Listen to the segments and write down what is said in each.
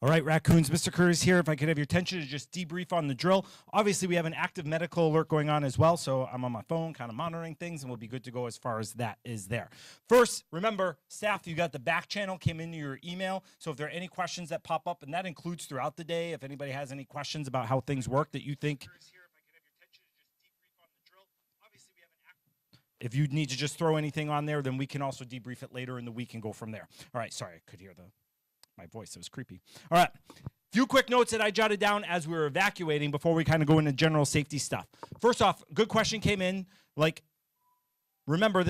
All right, Raccoons, Mr. Curtis here. If I could have your attention to just debrief on the drill. Obviously, we have an active medical alert going on as well, so I'm on my phone kind of monitoring things, and we'll be good to go as far as that is there. First, remember, staff, you got the back channel came into your email, so if there are any questions that pop up, and that includes throughout the day, if anybody has any questions about how things work that you think, if you need to just throw anything on there, then we can also debrief it later in the week and go from there. All right, sorry, I could hear my voice. It was creepy. All right. Few quick notes that I jotted down as we were evacuating before we kind of go into general safety stuff. First off, good question came in. Like, remember,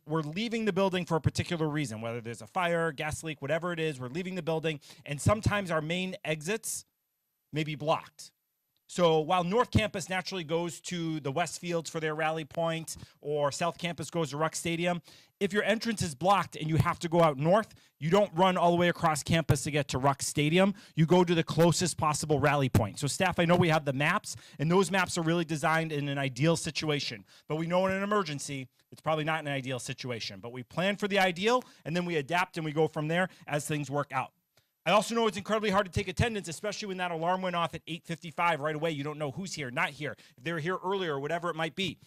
we're leaving the building for a particular reason, whether there's a fire, gas leak, whatever it is, we're leaving the building, and sometimes our main exits may be blocked. So while North Campus naturally goes to the West Fields for their rally point, or South Campus goes to Ruck Stadium, if your entrance is blocked and you have to go out north, you don't run all the way across campus to get to Ruck Stadium. You go to the closest possible rally point. So staff, I know we have the maps, and those maps are really designed in an ideal situation. But we know in an emergency, it's probably not an ideal situation. But we plan for the ideal, and then we adapt and we go from there as things work out. I also know it's incredibly hard to take attendance, especially when that alarm went off at 8:55 right away. You don't know who's here, not here, if they were here earlier, or whatever it might be.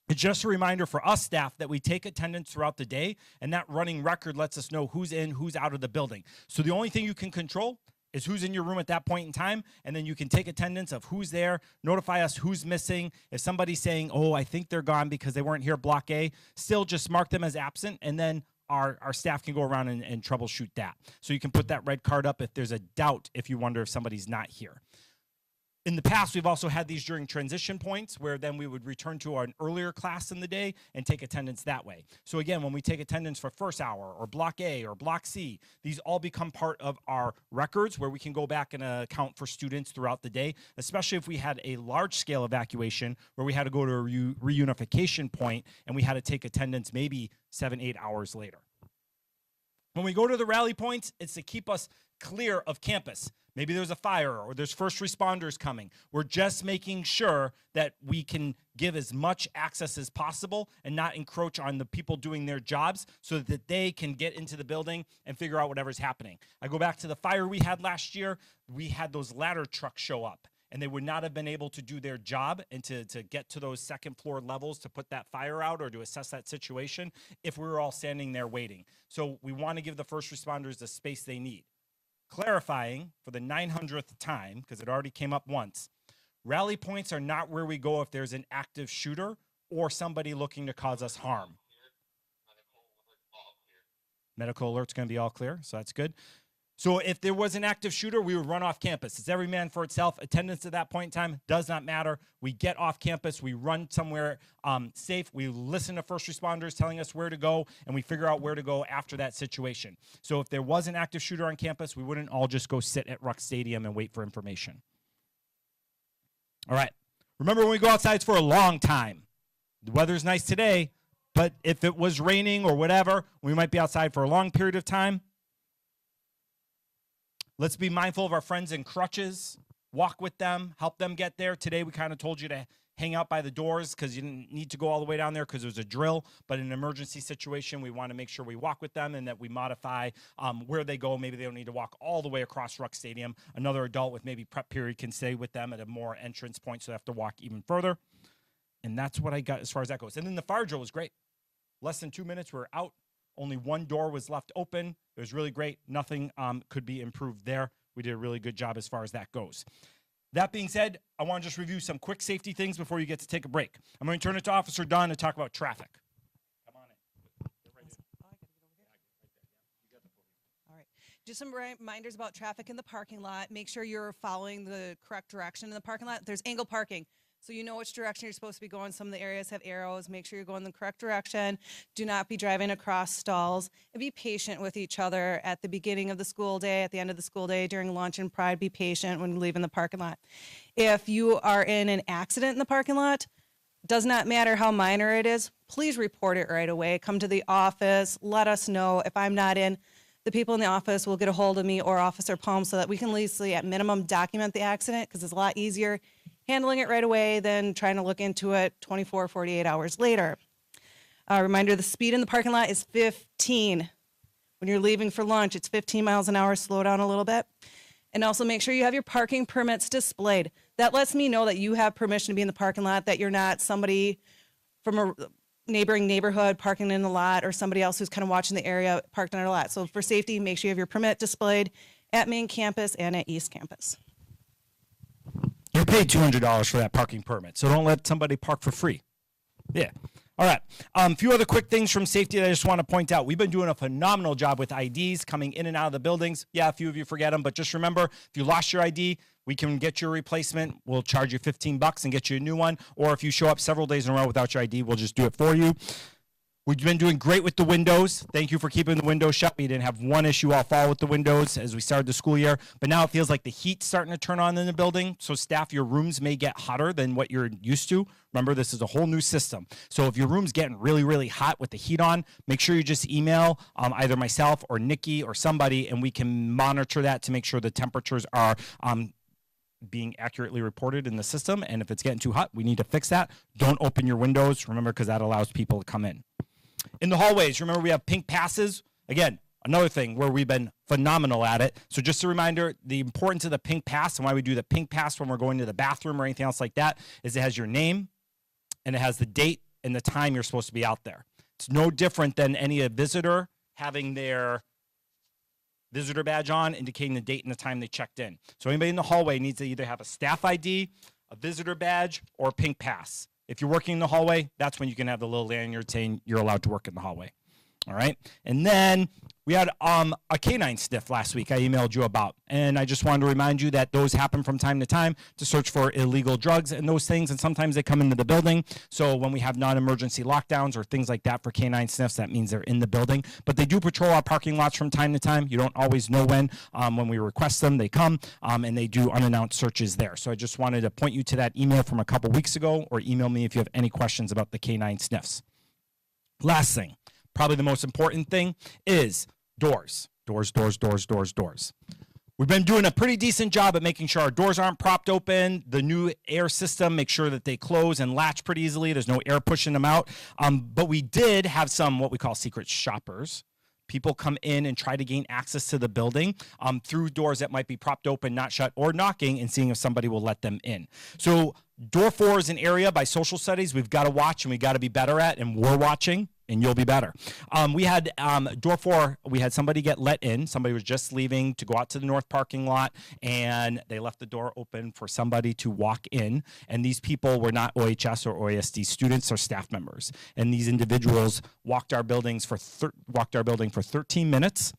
It's just a reminder for us staff that we take attendance throughout the day, and that running record lets us know who's in, who's out of the building. So the only thing you can control is who's in your room at that point in time, and then you can take attendance of who's there, notify us who's missing. If somebody's saying, oh, I think they're gone because they weren't here block A, still just mark them as absent, and then our staff can go around and troubleshoot that. So you can put that red card up if there's a doubt, if you wonder if somebody's not here. In the past, we've also had these during transition points where then we would return to an earlier class in the day and take attendance that way. So again, when we take attendance for first hour or block A or block C, these all become part of our records where we can go back and account for students throughout the day, especially if we had a large scale evacuation where we had to go to a reunification point and we had to take attendance maybe 7-8 hours later. When we go to the rally points, it's to keep us clear of campus. Maybe there's a fire or there's first responders coming. We're just making sure that we can give as much access as possible and not encroach on the people doing their jobs so that they can get into the building and figure out whatever's happening. I go back to the fire we had last year. We had those ladder trucks show up, and they would not have been able to do their job and to get to those second floor levels to put that fire out or to assess that situation if we were all standing there waiting. So we want to give the first responders the space they need. Clarifying for the 900th time, because it already came up once, rally points are not where we go if there's an active shooter or somebody looking to cause us harm. Medical alert's going to be all clear, so that's good. So if there was an active shooter, we would run off campus. It's every man for itself. Attendance at that point in time does not matter. We get off campus. We run somewhere safe. We listen to first responders telling us where to go, and we figure out where to go after that situation. So if there was an active shooter on campus, we wouldn't all just go sit at Ruck Stadium and wait for information. All right. Remember, when we go outside, it's for a long time. The weather's nice today, but if it was raining or whatever, we might be outside for a long period of time. Let's be mindful of our friends in crutches, walk with them, help them get there. Today we kind of told you to hang out by the doors because you didn't need to go all the way down there because there was a drill. But in an emergency situation, we want to make sure we walk with them and that we modify where they go. Maybe they don't need to walk all the way across Ruck Stadium. Another adult with maybe prep period can stay with them at a more entrance point so they have to walk even further. And that's what I got as far as that goes. And then the fire drill was great. Less than 2 minutes, we were out. Only one door was left open. It was really great. Nothing could be improved there. We did a really good job as far as that goes. That being said, I want to just review some quick safety things before you get to take a break. I'm going to turn it to Officer Dunn to talk about traffic. Come on in. Get right in. All right. Just some reminders about traffic in the parking lot. Make sure you're following the correct direction in the parking lot. There's angle parking, so you know which direction you're supposed to be going. Some of the areas have arrows. Make sure you're going the correct direction. Do not be driving across stalls. And be patient with each other at the beginning of the school day, at the end of the school day, during lunch and pride. Be patient when leaving the parking lot. If you are in an accident in the parking lot, does not matter how minor it is, please report it right away. Come to the office. Let us know. If I'm not in, the people in the office will get a hold of me or Officer Palm so that we can at least, at minimum, document the accident, because it's a lot easier handling it right away than trying to look into it 24, 48 hours later. Reminder, the speed in the parking lot is 15. When you're leaving for lunch, it's 15 miles an hour. Slow down a little bit. And also make sure you have your parking permits displayed. That lets me know that you have permission to be in the parking lot, that you're not somebody from a neighboring neighborhood parking in the lot or somebody else who's kind of watching the area parked on our lot. So for safety, make sure you have your permit displayed at main campus and at East Campus. You paid $200 for that parking permit, so don't let somebody park for free. Yeah. All right. A few other quick things from safety that I just want to point out. We've been doing a phenomenal job with IDs coming in and out of the buildings. Yeah, a few of you forget them, but just remember, if you lost your ID, we can get you a replacement. We'll charge you $15 and get you a new one. Or if you show up several days in a row without your ID, we'll just do it for you. We've been doing great with the windows. Thank you for keeping the windows shut. We didn't have one issue all fall with the windows as we started the school year. But now it feels like the heat's starting to turn on in the building. So staff, your rooms may get hotter than what you're used to. Remember, this is a whole new system. So if your room's getting really, really hot with the heat on, make sure you just email either myself or Nikki or somebody, and we can monitor that to make sure the temperatures are being accurately reported in the system. And if it's getting too hot, we need to fix that. Don't open your windows, remember, because that allows people to come in. In the hallways, remember we have pink passes. Again, another thing where we've been phenomenal at it. So just a reminder, the importance of the pink pass and why we do the pink pass when we're going to the bathroom or anything else like that is it has your name and it has the date and the time you're supposed to be out there. It's no different than any visitor having their visitor badge on indicating the date and the time they checked in. So anybody in the hallway needs to either have a staff ID, a visitor badge, or a pink pass. If you're working in the hallway, that's when you can have the little lanyard saying you're allowed to work in the hallway. All right. And then we had a canine sniff last week I emailed you about. And I just wanted to remind you that those happen from time to time to search for illegal drugs and those things. And sometimes they come into the building. So when we have non-emergency lockdowns or things like that for canine sniffs, that means they're in the building. But they do patrol our parking lots from time to time. You don't always know when. When we request them, they come and they do unannounced searches there. So I just wanted to point you to that email from a couple weeks ago, or email me if you have any questions about the canine sniffs. Last thing. Probably the most important thing is doors. Doors. We've been doing a pretty decent job at making sure our doors aren't propped open. The new air system, make sure that they close and latch pretty easily. There's no air pushing them out. But we did have some what we call secret shoppers. People come in and try to gain access to the building through doors that might be propped open, not shut, or knocking and seeing if somebody will let them in. So door 4 is an area by social studies we've got to watch and we got to be better at, and we're watching. And you'll be better. We had door 4, we had somebody get let in. Somebody was just leaving to go out to the north parking lot, and they left the door open for somebody to walk in. And these people were not OHS or OASD students or staff members. And these individuals walked our building for 13 minutes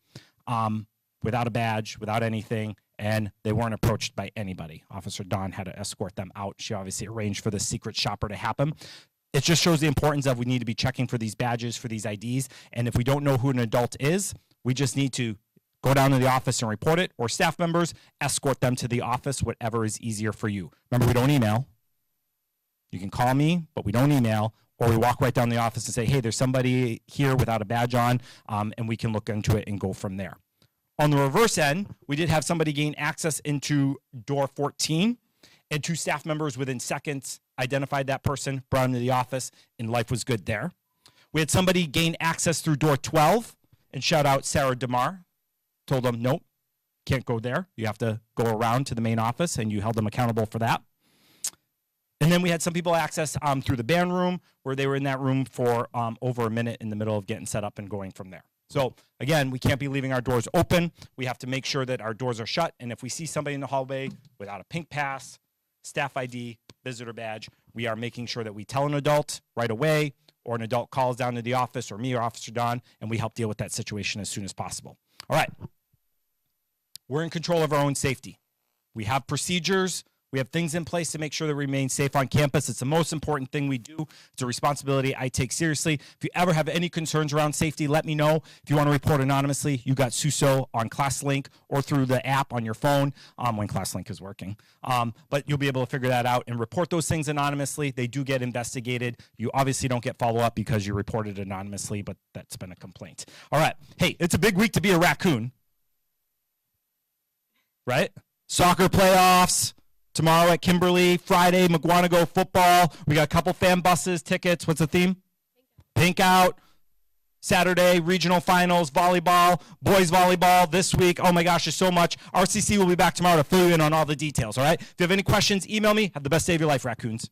without a badge, without anything. And they weren't approached by anybody. Officer Dawn had to escort them out. She obviously arranged for the secret shopper to happen. It just shows the importance of we need to be checking for these badges, for these IDs. And if we don't know who an adult is, we just need to go down to the office and report it, or staff members, escort them to the office, whatever is easier for you. Remember, we don't email. You can call me, but we don't email. Or we walk right down the office and say, hey, there's somebody here without a badge on, and we can look into it and go from there. On the reverse end, we did have somebody gain access into door 14, and 2 staff members within seconds identified that person, brought him to the office, and life was good there. We had somebody gain access through door 12, and shout out Sarah DeMar. Told them, nope, can't go there. You have to go around to the main office, and you held them accountable for that. And then we had some people access through the band room, where they were in that room for over a minute in the middle of getting set up and going from there. So again, we can't be leaving our doors open. We have to make sure that our doors are shut. And if we see somebody in the hallway without a pink pass, staff ID, visitor badge, we are making sure that we tell an adult right away, or an adult calls down to the office, or me or Officer Don, and we help deal with that situation as soon as possible. All right. We're in control of our own safety. We have procedures. We have things in place to make sure that we remain safe on campus. It's the most important thing we do. It's a responsibility I take seriously. If you ever have any concerns around safety, let me know. If you want to report anonymously, you got SUSO on ClassLink or through the app on your phone when ClassLink is working. But you'll be able to figure that out and report those things anonymously. They do get investigated. You obviously don't get follow-up because you reported anonymously, but that's been a complaint. All right. Hey, it's a big week to be a raccoon. Right? Soccer playoffs. Tomorrow at Kimberly, Friday, McGuanago football. We got a couple fan buses, tickets. What's the theme? Pink out. Saturday, regional finals, volleyball, boys volleyball this week. Oh my gosh, there's so much. RCC will be back tomorrow to fill you in on all the details, all right? If you have any questions, email me. Have the best day of your life, Raccoons.